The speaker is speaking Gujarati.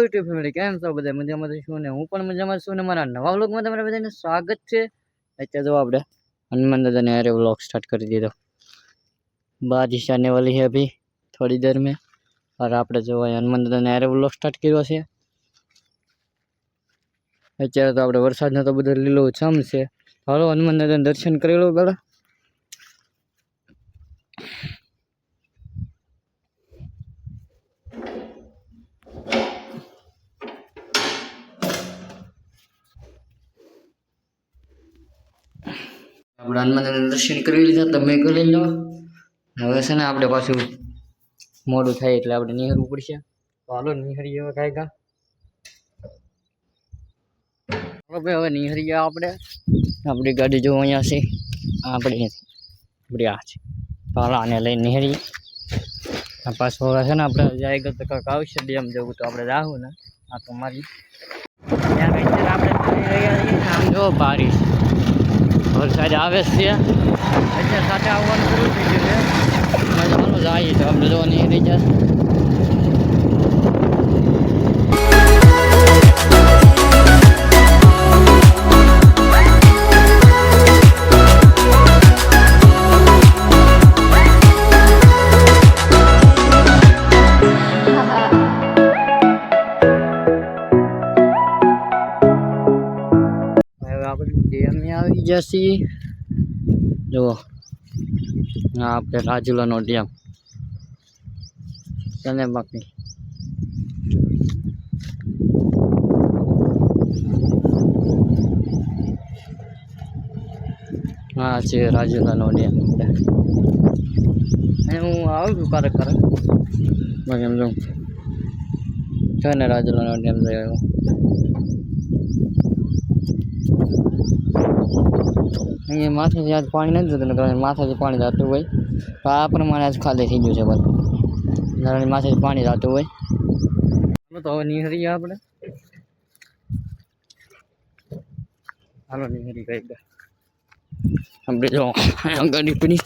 યુટ્યુબ ફેમિલી, કેમ છો બધા? મજામાં છું ને? હું પણ મજામાં છું ને મારા નવા વ્લોગમાં તમારા બધાને સ્વાગત છે। અત્યારે જો આપણે હનુમાન दादा ने अरे व्लॉग स्टार्ट कर दिया। बारिश आने वाली है अभी थोड़ी देर में, और આપણે જો હનુમાન दादा ने अरे व्लॉग स्टार्ट કર્યો છે। અત્યારે તો આપણે વરસાદનો તો બધો લીલો છમ છે। હાલો હનુમાન दादा દર્શન કરી લો પેલા। આપણે હનુમાન दादा દર્શન કરી લીધા, તમે કરી લો। હવે છે ને આપણે પાછું મોડું થાય એટલે આપણે નિહારવું પડશે। તો હાલો નિહારી હવે કાંઈ હવે નિહારી ગયા આપણે। આપણી ગાડી જો અહીંયા છે, આપણી આ છે। તો હાલો આને લઈને નિહારીએ। પાછું હવે છે ને આપણે જાય તો કાંઈક આવશે ડેમ જવું, તો આપણે જાવું ને આ તો મારી ત્યાં કઈ છે આપણે જઈ રહ્યા છીએ। આમ જો બારિશ વરસાદ આવે છે, એટલે સાથે આવવાનું શરૂ થઈ ગયું છે। ચાલો જઈએ તો આપણે જો નિહારી જશે। આવી જશે જો આપણે રાજુલાનો ડેમ તને બાકી હા છે રાજુલાનો ડેમ। હું આવું છું ક્યારેક બાકી એમ જો છે ને રાજુલાનો ડેમ જોયો। અહીંયા માથેથી આજ પાણી નથી જતું, કારણ માથેથી પાણી જતું હોય તો આ પ્રમાણે આજ ખાલી થઈ ગયું છે બધું, માથેથી પાણી જતું હોય। તો હવે નિહારીએ આપણે। હાલો નિહારી કઈ આપણે જો ગાડી પડી